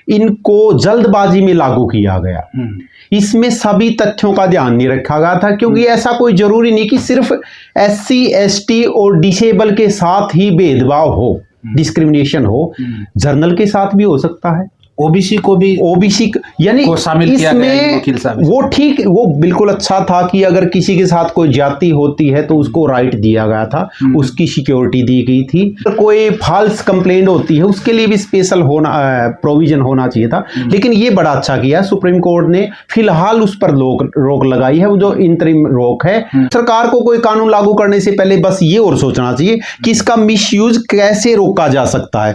इनको जल्दबाजी में लागू किया गया। इसमें सभी तथ्यों का ध्यान नहीं रखा गया था, क्योंकि ऐसा कोई जरूरी नहीं कि सिर्फ SC ST और डिसेबल के साथ ही भेदभाव हो, डिस्क्रिमिनेशन हो, जर्नल के साथ भी हो सकता है, ओबीसी को भी ओबीसी यानी को शामिल किया गया वकील साहब। वो ठीक, वो बिल्कुल अच्छा था कि अगर किसी के साथ कोई जाति होती है तो उसको राइट दिया गया था, उसकी सिक्योरिटी दी गई थी। कोई फॉल्स कंप्लेंट होती है उसके लिए भी स्पेशल होना प्रोविजन होना चाहिए था, लेकिन ये बड़ा अच्छा किया सुप्रीम कोर्ट ने। फिलहाल उस पर रोक लगाई है, वो जो इंतरिम रोक है। सरकार को कोई कानून लागू करने से पहले बस ये और सोचना चाहिए कि इसका मिसयूज कैसे रोका जा सकता है,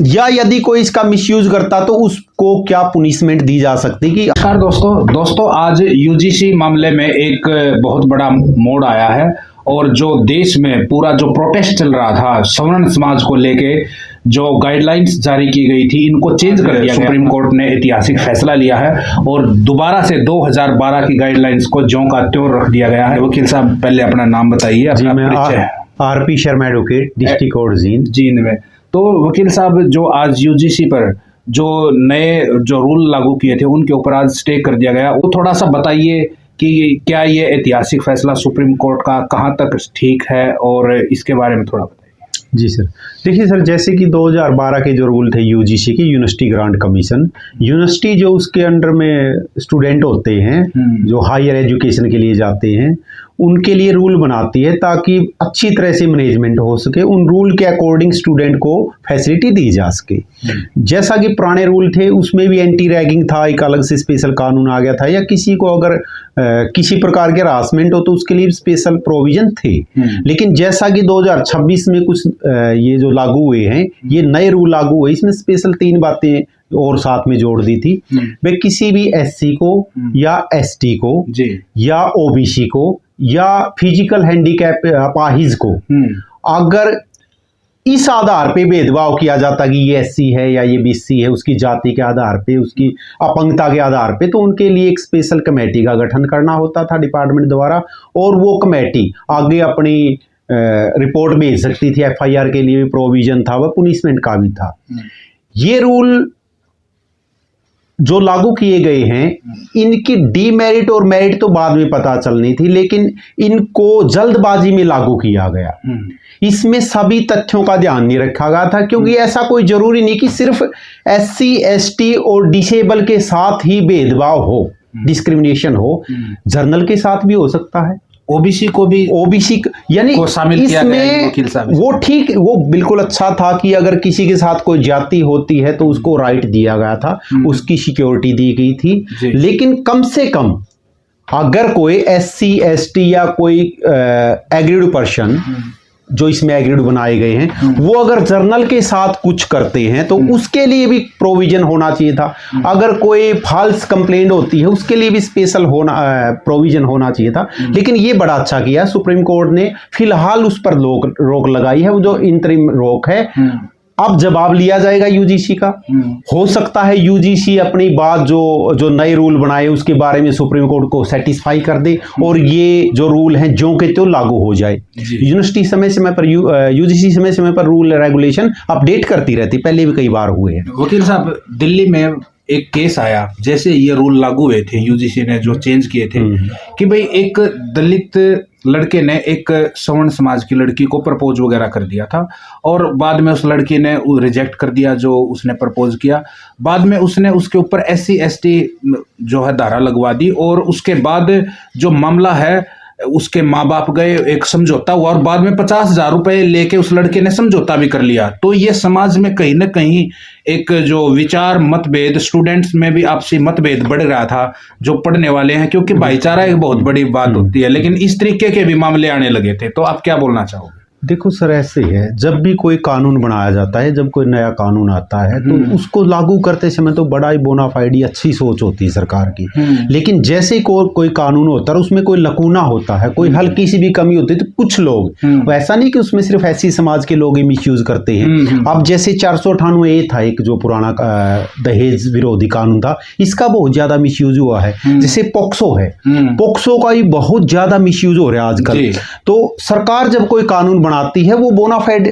या यदि कोई इसका मिसयूज करता तो उसको क्या पुनिशमेंट दी जा सकती है। नमस्कार दोस्तों आज यूजीसी मामले में एक बहुत बड़ा मोड़ आया है, और जो देश में पूरा जो प्रोटेस्ट चल रहा था सवर्ण समाज को लेके, जो गाइडलाइंस जारी की गई थी, इनको चेंज कर दिया। सुप्रीम कोर्ट ने ऐतिहासिक फैसला लिया है और दोबारा से 2012 की गाइडलाइंस को ज्यों का त्यों रख दिया गया है। वकील साहब पहले अपना नाम बताइए। RP Sharma advocate, district court Jind में। तो वकील साहब, जो आज यूजीसी पर जो नए जो रूल लागू किए थे उनके ऊपर आज स्टे कर दिया गया, वो थोड़ा सा बताइए कि क्या ये ऐतिहासिक फैसला सुप्रीम कोर्ट का कहाँ तक ठीक है, और इसके बारे में थोड़ा बताइए। जी सर, देखिए सर, जैसे कि 2012 के जो रूल थे यूजीसी के, यूनिवर्सिटी ग्रांट कमीशन, यूनिवर्सिटी जो उसके अंडर में स्टूडेंट होते हैं जो हायर एजुकेशन के लिए जाते हैं, उनके लिए रूल बनाती है ताकि अच्छी तरह से मैनेजमेंट हो सके, उन रूल के अकॉर्डिंग स्टूडेंट को फैसिलिटी दी जा सके। जैसा कि पुराने रूल थे उसमें भी एंटी रैगिंग था, एक अलग से स्पेशल कानून आ गया था, या किसी को अगर किसी प्रकार के हरासमेंट हो तो उसके लिए स्पेशल प्रोविजन थे। लेकिन जैसा कि 2026 में कुछ ये जो लागू हुए हैं, ये नए रूल लागू हुए, इसमें स्पेशल 3 बातें और साथ में जोड़ दी थी। वे किसी भी SC को या ST को या OBC को या फिजिकल हैंडीकैप अपाहिज को अगर इस आधार पे भेदभाव किया जाता कि ये SC है या ये BC है, उसकी जाति के आधार पे, उसकी अपंगता के आधार पे, तो उनके लिए एक स्पेशल कमेटी का गठन करना होता था डिपार्टमेंट द्वारा, और वो कमेटी आगे अपनी रिपोर्ट भेज सकती थी। FIR के लिए भी प्रोविजन था, वह पुनिशमेंट का भी था। ये रूल जो लागू किए गए हैं, इनकी डीमेरिट और मेरिट तो बाद में पता चलनी थी, लेकिन इनको जल्दबाजी में लागू किया गया। इसमें सभी तथ्यों का ध्यान नहीं रखा गया था, क्योंकि ऐसा कोई जरूरी नहीं कि सिर्फ SC ST और डिसेबल के साथ ही भेदभाव हो, डिस्क्रिमिनेशन हो, जर्नल के साथ भी हो सकता है, ओबीसी को भी यानी को शामिल किया गया वकील साहब। वो ठीक, वो बिल्कुल अच्छा था कि अगर किसी के साथ कोई जाति होती है तो उसको राइट दिया गया था, उसकी सिक्योरिटी दी गई थी। लेकिन कम से कम अगर कोई SC ST या कोई एग्रीड पर्सन जो इसमें एग्रीड बनाए गए हैं, वो अगर जर्नल के साथ कुछ करते हैं तो उसके लिए भी प्रोविजन होना चाहिए था। अगर कोई फॉल्स कंप्लेंट होती है उसके लिए भी स्पेशल प्रोविजन होना चाहिए था, लेकिन ये बड़ा अच्छा किया सुप्रीम कोर्ट ने। फिलहाल उस पर रोक लगाई है, वो जो इंतरिम रोक है। अब जवाब लिया जाएगा यूजीसी का। हो सकता है यूजीसी अपनी बात जो नए रूल बनाए उसके बारे में सुप्रीम कोर्ट को सेटिस्फाई कर दे और ये जो रूल हैं ज्यों के त्यों लागू हो जाए। यूनिवर्सिटी समय समय पर यूजीसी समय समय पर रूल रेगुलेशन अपडेट करती रहती, पहले भी कई बार हुए हैं। वकील साहब, दिल्ली में एक केस आया, जैसे ये रूल लागू हुए थे, यूजीसी ने जो चेंज किए थे कि भाई एक दलित लड़के ने एक सवर्ण समाज की लड़की को प्रपोज वगैरह कर दिया था, और बाद में उस लड़की ने रिजेक्ट कर दिया जो उसने प्रपोज किया। बाद में उसने उसके ऊपर SC ST जो है धारा लगवा दी, और उसके बाद जो मामला है उसके माँ बाप गए, एक समझौता हुआ, और बाद में 50,000 रुपए लेके उस लड़के ने समझौता भी कर लिया। तो ये समाज में कहीं ना कहीं एक जो विचार मतभेद, स्टूडेंट्स में भी आपसी मतभेद बढ़ रहा था जो पढ़ने वाले हैं, क्योंकि भाईचारा एक बहुत बड़ी बात होती है, लेकिन इस तरीके के भी मामले आने लगे थे। तो आप क्या बोलना चाहोगे? देखो सर, ऐसे है, जब भी कोई कानून बनाया जाता है, जब कोई नया कानून आता है तो उसको लागू करते समय तो बड़ा ही बोनाफाइड अच्छी सोच होती है सरकार की। लेकिन जैसे कोई कानून होता है उसमें कोई लकूना होता है, कोई हल्की सी भी कमी होती है, तो कुछ लोग, ऐसा नहीं कि उसमें सिर्फ ऐसी समाज के लोग ही मिसयूज करते हैं। अब जैसे 498A था एक जो पुराना दहेज विरोधी कानून था, इसका बहुत ज्यादा मिसयूज हुआ है। जैसे पोक्सो है, पोक्सो का ही बहुत ज्यादा मिसयूज हो रहा है आजकल। तो सरकार जब कोई कानून बनाती है वो बोनाफाइड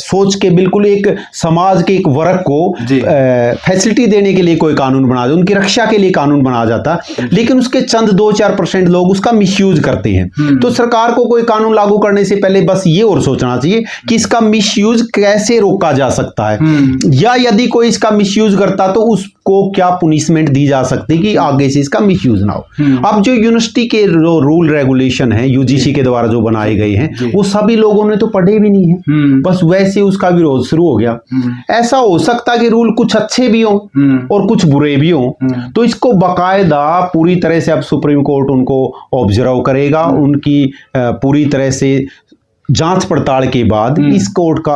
सोच के बिल्कुल एक समाज के एक वर्ग को फैसिलिटी देने के लिए कोई कानून बना दे, उनकी रक्षा के लिए कानून बनाया जाता, लेकिन उसके चंद 2-4% लोग उसका मिसयूज करते हैं। तो सरकार को कोई कानून लागू करने से पहले बस ये और सोचना चाहिए कि इसका मिसयूज कैसे रोका जा सकता है, या यदि कोई इसका मिसयूज करता तो उसको क्या पुनिशमेंट दी जा सकती है कि आगे से इसका मिसयूज ना हो। अब जो यूनिवर्सिटी के जो रूल रेगुलेशन है यूजीसी के द्वारा जो बनाए गए हैं वो सभी लोगों ने तो पढ़े भी नहीं है, बस वैसे उसका विरोध शुरू हो गया। ऐसा हो सकता है कि रूल कुछ अच्छे भी हों और कुछ बुरे भी हों, तो इसको बाकायदा पूरी तरह से अब सुप्रीम कोर्ट उनको ऑब्जर्व करेगा, उनकी पूरी तरह से जांच पड़ताल के बाद इस कोर्ट का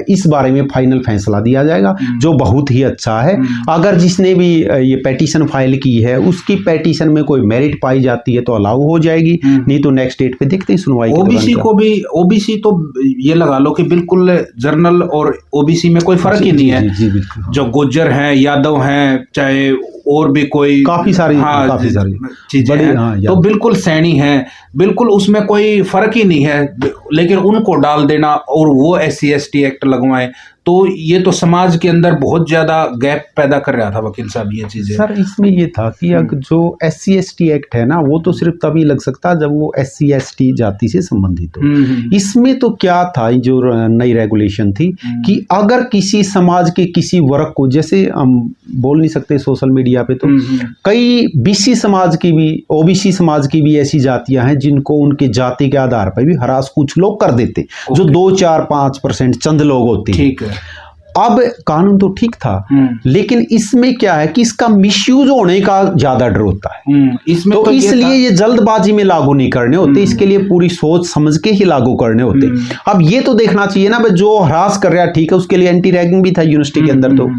इस बारे में फाइनल फैसला दिया जाएगा, जो बहुत ही अच्छा है। अगर जिसने भी ये पेटिशन फाइल की है उसकी पेटिशन में कोई मेरिट पाई जाती है तो अलाउ हो जाएगी, नहीं तो नेक्स्ट डेट पे देखते हैं सुनवाई। ओबीसी को भी, ओबीसी तो ये लगा लो कि बिल्कुल जनरल और ओबीसी में कोई फर्क ही नहीं है, जो गुज्जर हैं, यादव हैं, चाहे और भी कोई काफी सारी चीजें हैं, तो बिल्कुल सैनी है, बिल्कुल उसमें कोई फर्क ही नहीं है, लेकिन उनको डाल देना और वो SC ST एक्ट लगवाएं, तो ये तो समाज के अंदर बहुत ज्यादा गैप पैदा कर रहा था वकील साहब ये चीजें। सर इसमें ये था कि अगर जो SC ST एक्ट है ना वो तो सिर्फ तभी लग सकता जब वो SC ST जाति से संबंधित हो। इसमें तो क्या था, जो नई रेगुलेशन थी कि अगर किसी समाज के किसी वर्ग को, जैसे हम बोल नहीं सकते सोशल मीडिया पे, तो कई BC समाज की भी, OBC समाज की भी ऐसी जातियां हैं जिनको उनके जाति के आधार पर भी हरास कुछ लोग कर देते, जो 2-4-5% चंद लोग होते हैं। ठीक है, अब कानून तो ठीक था, लेकिन इसमें क्या है कि इसका मिसयूज होने का ज्यादा डर होता है, इसमें तो इसलिए ये जल्दबाजी में लागू नहीं करने होते, इसके लिए पूरी सोच समझ के ही लागू करने होते। अब ये तो देखना चाहिए ना, जो हरास कर रहा है ठीक है, उसके लिए एंटी रैगिंग भी था यूनिवर्सिटी के अंदर, तो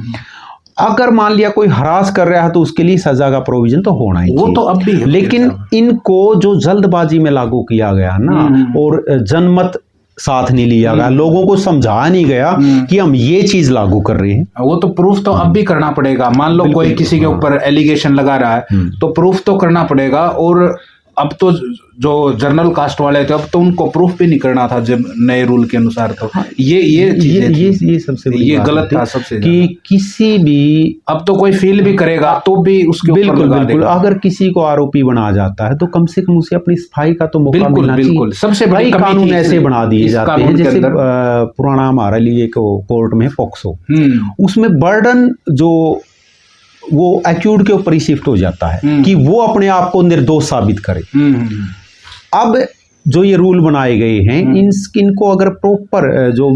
अगर मान लिया कोई हरास कर रहा है तो उसके लिए सजा का प्रोविजन तो होना ही, वो तो अब भी है। लेकिन इनको जो जल्दबाजी में लागू किया गया ना, और जनमत साथ नहीं लिया गया, लोगों को समझाया नहीं गया कि हम ये चीज लागू कर रहे हैं, वो तो प्रूफ तो अब भी करना पड़ेगा। मान लो कोई किसी के ऊपर एलिगेशन लगा रहा है तो प्रूफ तो करना पड़ेगा, और अब तो जो जनरल कास्ट वाले थे अब तो उनको प्रूफ भी नहीं करना था जब नए रूल के अनुसार, तो ये सबसे ये गलत था सबसे कि किसी भी, अब तो कोई फील भी करेगा तो भी उसके ऊपर बिल्कुल बिल्कुल अगर किसी को आरोपी बनाया जाता है तो कम से कम उसे अपनी सफाई का तो मौका मिलना चाहिए। बिल्कुल सबसे बड़ी कानून ऐसे बना दिए जाते हैं, जैसे पुराना हमारे लिए कोर्ट में पॉक्सो, उसमें बर्डन जो वो एक्यूड के ऊपर ही शिफ्ट हो जाता है कि वो अपने आप को निर्दोष साबित करे। अब जो ये रूल बनाए गए हैं, इनको अगर प्रॉपर जो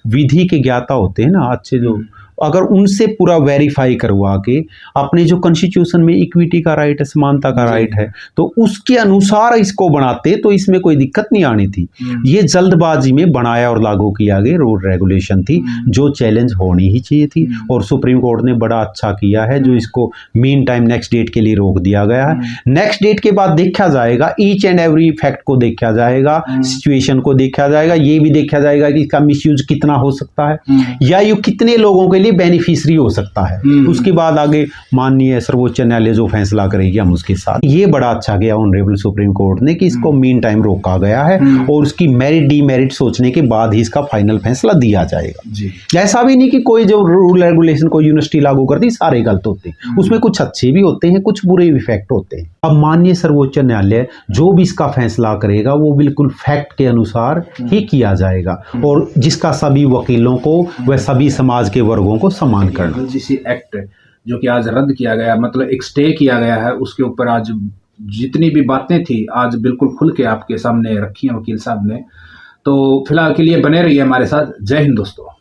विधि के ज्ञाता होते हैं ना, अच्छे जो, अगर उनसे पूरा वेरीफाई करवा के, अपने जो कॉन्स्टिट्यूशन में इक्विटी का राइट है, समानता का राइट है, तो उसके अनुसार इसको बनाते तो इसमें कोई दिक्कत नहीं आनी थी। ये जल्दबाजी में बनाया और लागू किया गया रूल रेगुलेशन थी, जो चैलेंज होनी ही चाहिए थी, और सुप्रीम कोर्ट ने बड़ा अच्छा किया है जो इसको मीन टाइम नेक्स्ट डेट के लिए रोक दिया गया है। नेक्स्ट डेट के बाद देखा जाएगा, ईच एंड एवरी फैक्ट को देखा जाएगा, सिचुएशन को देखा जाएगा, ये भी देखा जाएगा कि इसका मिसयूज कितना हो सकता है या ये कितने लोगों के लिए बेनिफिशियरी हो सकता है। उसके बाद आगे माननीय सर्वोच्च न्यायालय जो फैसला करेगी हम उसके साथ। ये बड़ा अच्छा गया ऑनरेबल सुप्रीम कोर्ट ने कि इसको मीन टाइम रोका गया है और उसकी मेरिट डीमेरिट सोचने के बाद ही इसका फाइनल फैसला दिया जाएगा जी। ऐसा भी नहीं कि कोई जो रूल रेगुलेशन को यूनिवर्सिटी लागू करती सारे गलत होते हैं, उसमें कुछ अच्छे भी होते हैं, कुछ बुरे इफेक्ट होते हैं। अब माननीय सर्वोच्च न्यायालय जो भी इसका फैसला करेगा वो बिल्कुल फैक्ट के अनुसार ही किया जाएगा और जिसका सभी वकीलों को व सभी समाज के वर्गों को सम्मान करना। यूजीसी एक्ट जो कि आज रद्द किया गया, मतलब एक स्टे किया गया है, उसके ऊपर आज जितनी भी बातें थी आज बिल्कुल खुल के आपके सामने रखी हैं वकील साहब ने। तो फिलहाल के लिए बने रहिए हमारे साथ। जय हिंद दोस्तों।